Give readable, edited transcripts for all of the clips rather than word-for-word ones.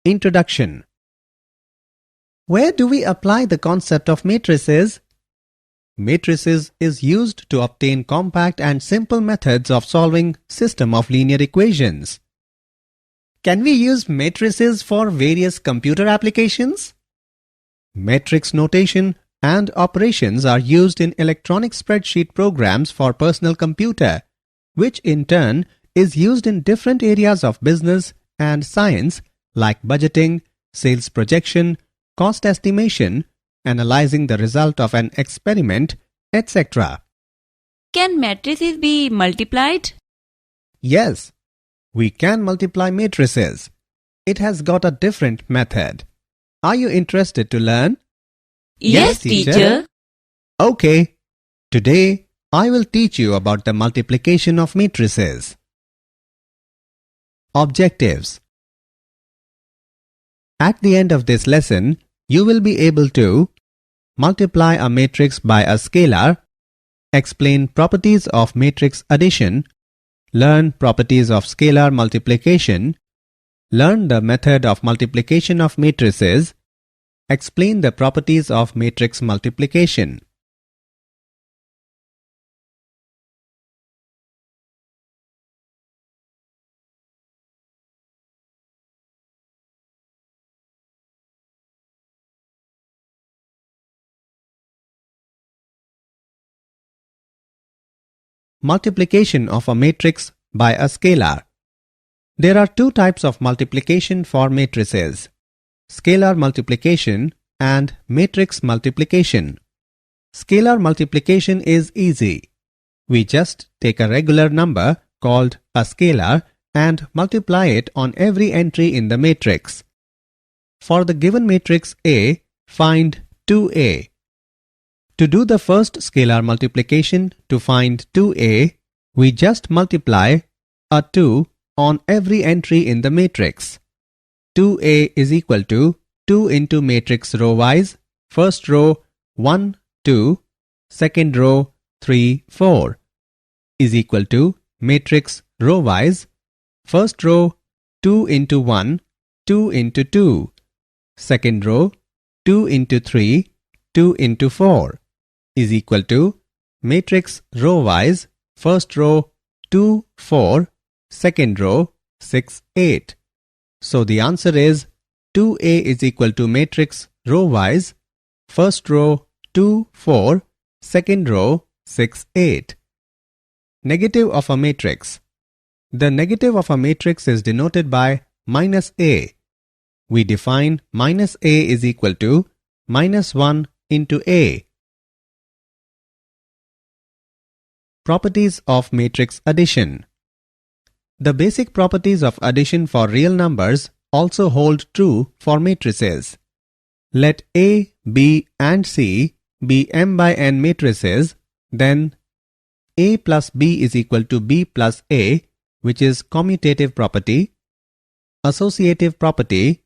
Introduction. Where do we apply the concept of matrices? Matrices is used to obtain compact and simple methods of solving system of linear equations. Can we use matrices for various computer applications? Matrix notation and operations are used in electronic spreadsheet programs for personal computer, which in turn is used in different areas of business and science like budgeting, sales projection, cost estimation, analyzing the result of an experiment, etc. Can matrices be multiplied? Yes, we can multiply matrices. It has got a different method. Are you interested to learn? Yes, teacher. Okay. Today, I will teach you about the multiplication of matrices. Objectives. At the end of this lesson, you will be able to multiply a matrix by a scalar, explain properties of matrix addition, learn properties of scalar multiplication, learn the method of multiplication of matrices, explain the properties of matrix multiplication. Multiplication of a matrix by a scalar. There are two types of multiplication for matrices: scalar multiplication and matrix multiplication. Scalar multiplication is easy. We just take a regular number called a scalar and multiply it on every entry in the matrix. For the given matrix A, find 2A. To do the first scalar multiplication to find 2A, we just multiply a 2 on every entry in the matrix. 2A is equal to 2 into matrix row-wise, first row 1, 2, second row 3, 4, is equal to matrix row-wise, first row 2 into 1, 2 into 2, second row 2 into 3, 2 into 4, is equal to matrix row-wise, first row 2, 4, second row 6, 8. So the answer is 2A is equal to matrix row-wise, first row 2, 4, second row 6, 8. Negative of a matrix. The negative of a matrix is denoted by minus A. We define minus A is equal to minus 1 into A. Properties of matrix addition. The basic properties of addition for real numbers also hold true for matrices. Let A, B and C be m by n matrices, then A plus B is equal to B plus A, which is commutative property. Associative property,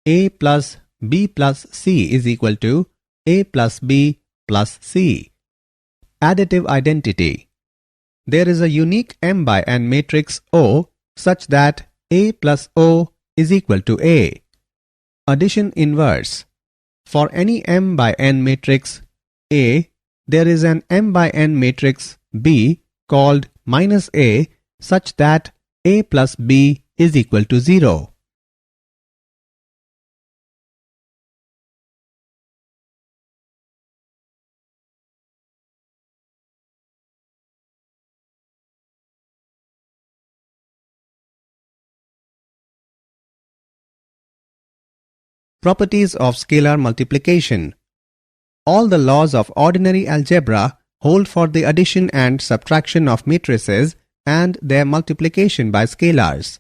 A plus B plus C is equal to A plus B plus C. Additive identity. There is a unique m by n matrix O such that A plus O is equal to A. Addition inverse. For any m by n matrix A, there is an m by n matrix B called minus A such that A plus B is equal to 0. Properties of scalar multiplication. All the laws of ordinary algebra hold for the addition and subtraction of matrices and their multiplication by scalars.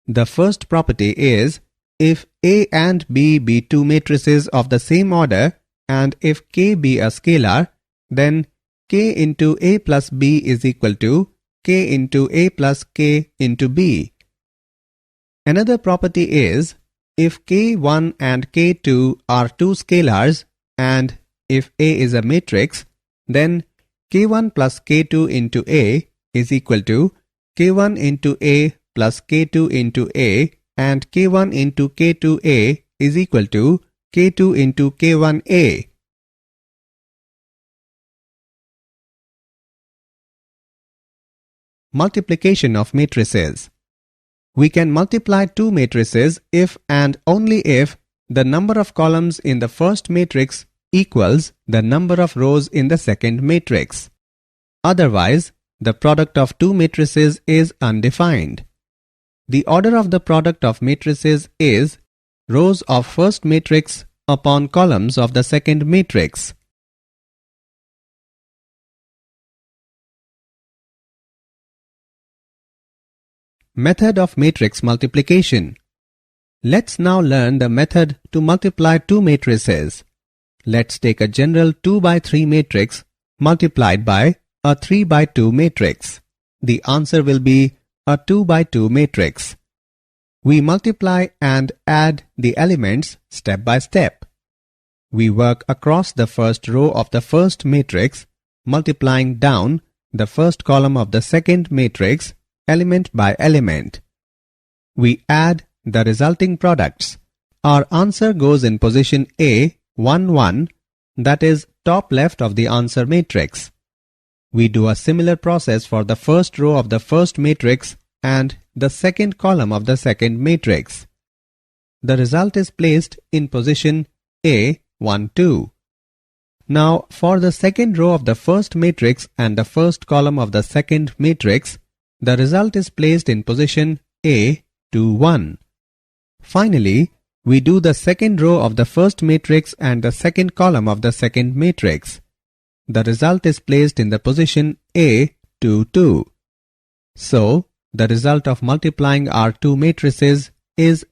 The first property is, if A and B be two matrices of the same order and if K be a scalar, then K into A plus B is equal to K into A plus K into B. Another property is, if K1 and K2 are two scalars and if A is a matrix, then K1 plus K2 into A is equal to K1 into A plus K2 into A and K1 into K2A is equal to K2 into K1A. Multiplication of matrices. We can multiply two matrices if and only if the number of columns in the first matrix equals the number of rows in the second matrix. Otherwise, the product of two matrices is undefined. The order of the product of matrices is rows of first matrix upon columns of the second matrix. Method of matrix multiplication. Let's now learn the method to multiply two matrices. Let's take a general 2 by 3 matrix multiplied by a 3 by 2 matrix. The answer will be a 2 by 2 matrix. We multiply and add the elements step by step. We work across the first row of the first matrix, multiplying down the first column of the second matrix element by element. We add the resulting products. Our answer goes in position A, 1, 1, that is top left of the answer matrix. We do a similar process for the first row of the first matrix and the second column of the second matrix. The result is placed in position A, 1, 2. Now for the second row of the first matrix and the first column of the second matrix, the result is placed in position A, 2, 1. Finally, we do the second row of the first matrix and the second column of the second matrix. The result is placed in the position A, 2, 2. So, the result of multiplying our two matrices is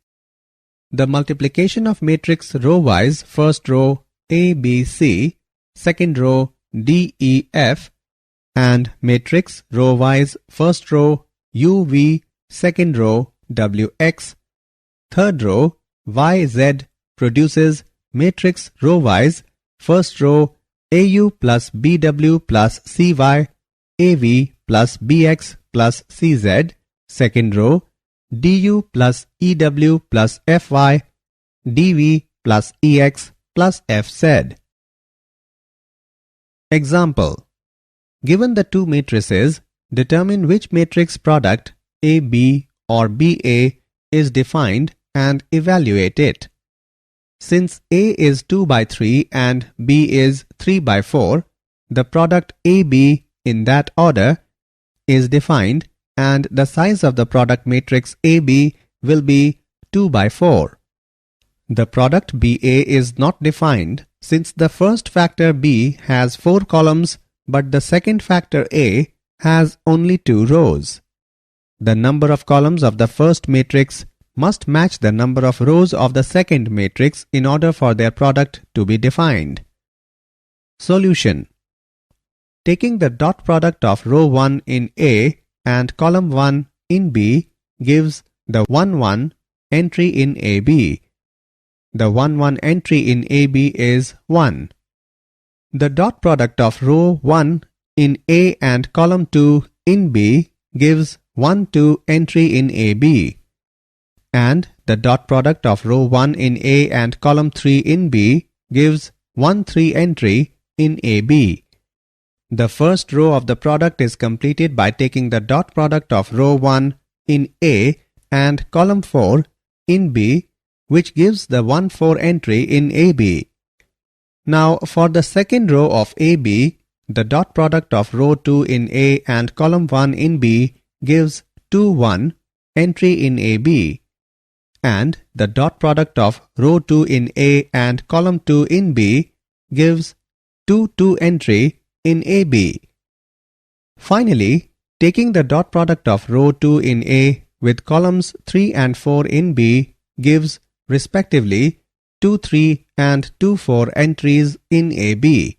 the multiplication of matrix row-wise first row A, B, C, second row D, E, F, and matrix row-wise first row U, V, second row W, X, third row Y, Z produces matrix row-wise first row AU plus BW plus CY, AV plus BX plus CZ, second row DU plus EW plus FY, DV plus EX plus FZ. Example. Given the two matrices, determine which matrix product AB or BA is defined and evaluate it. Since A is 2 by 3 and B is 3 by 4, the product AB in that order is defined and the size of the product matrix AB will be 2 by 4. The product BA is not defined since the first factor B has 4 columns but the second factor A has only 2 rows. The number of columns of the first matrix must match the number of rows of the second matrix in order for their product to be defined. Solution. Taking the dot product of row 1 in A and column 1 in B gives the 1, 1 entry in AB. The 1, 1 entry in AB is 1. The dot product of row 1 in A and column 2 in B gives 1, 2 entry in AB. And the dot product of row 1 in A and column 3 in B gives 1, 3 entry in AB. The first row of the product is completed by taking the dot product of row 1 in A and column 4 in B, which gives the 1, 4 entry in AB. Now for the second row of AB, the dot product of row 2 in A and column 1 in B gives 2, 1 entry in AB. And the dot product of row 2 in A and column 2 in B gives 2, 2 entry in AB. Finally, taking the dot product of row 2 in A with columns 3 and 4 in B gives respectively 2, 3 and 2, 4 entries in AB.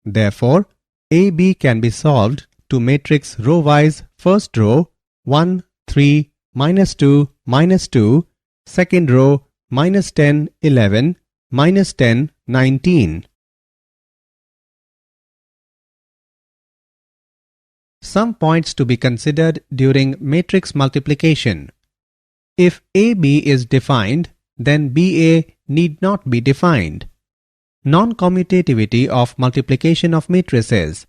Therefore, AB can be solved to matrix row-wise first row 1, 3, -2, -2, second row -10, 11, -10, 19. Some points to be considered during matrix multiplication. If AB is defined, then BA need not be defined. Non-commutativity of multiplication of matrices.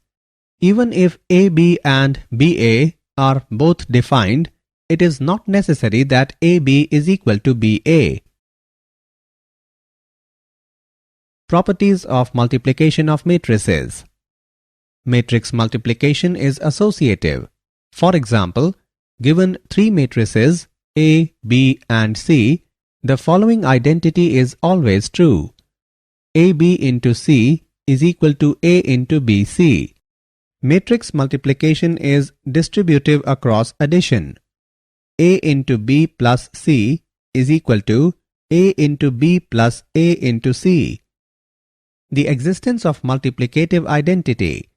Even if AB and BA are both defined, it is not necessary that AB is equal to BA. Properties of multiplication of matrices. Matrix multiplication is associative. For example, given three matrices A, B and C, the following identity is always true. AB into C is equal to A into BC. Matrix multiplication is distributive across addition. A into B plus C is equal to A into B plus A into C. The existence of multiplicative identity.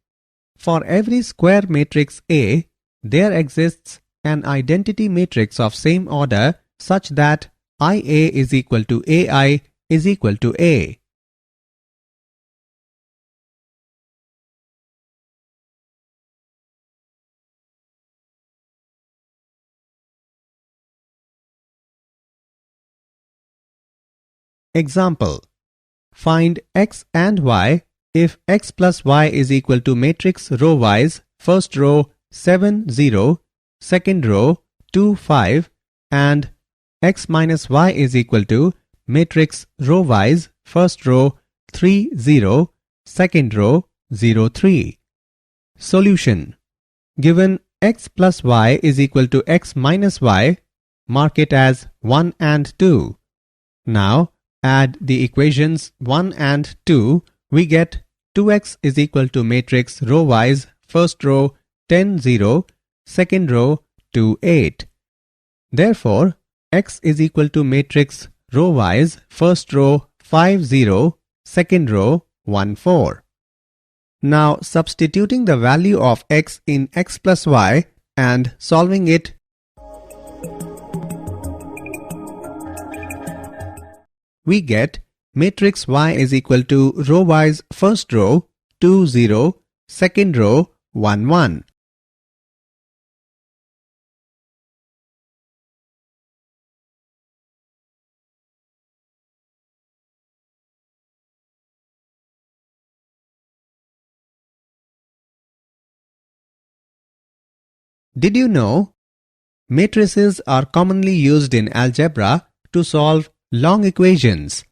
For every square matrix A, there exists an identity matrix of same order such that IA is equal to AI is equal to A. Example. Find x and y if x plus y is equal to matrix row-wise first row 7 0, second row 2 5 and x minus y is equal to matrix row-wise first row 3 0, second row 0 3. Solution. Given x plus y is equal to x minus y, mark it as 1 and 2. Now add the equations 1 and 2, we get 2x is equal to matrix row-wise first row 10 0, second row 2 8. Therefore, x is equal to matrix row-wise first row 5 0, second row 1 4. Now substituting the value of x in x plus y and solving it, we get matrix y is equal to row-wise first row 2 0, second row 1 1. Did you know? Matrices are commonly used in algebra to solve long equations.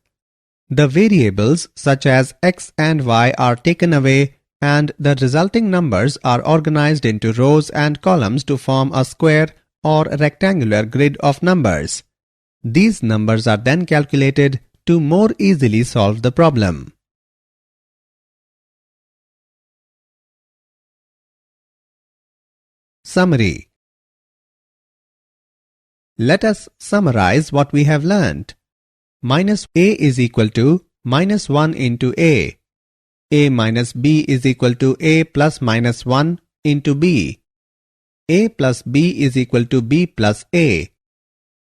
The variables such as x and y are taken away and the resulting numbers are organized into rows and columns to form a square or rectangular grid of numbers. These numbers are then calculated to more easily solve the problem. Summary. Let us summarize what we have learnt. Minus a is equal to minus 1 into a. A minus b is equal to a plus minus 1 into b. A plus b is equal to b plus a.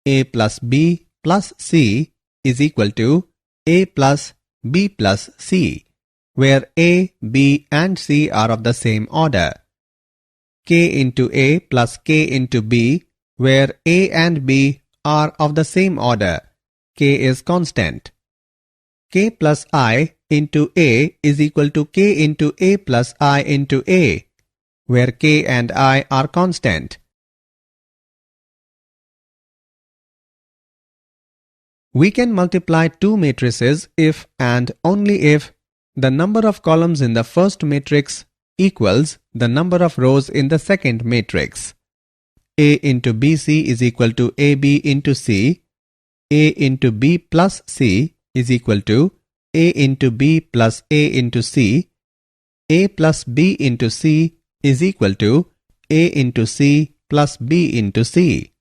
A plus b plus c is equal to a plus b plus c, where a, b and c are of the same order. K into a plus k into b, where a and b are of the same order. K is constant. K plus I into a is equal to k into a plus I into a, where k and I are constant. We can multiply two matrices if and only if the number of columns in the first matrix equals the number of rows in the second matrix. A into BC is equal to AB into C. A into B plus C is equal to A into B plus A into C. A plus B into C is equal to A into C plus B into C.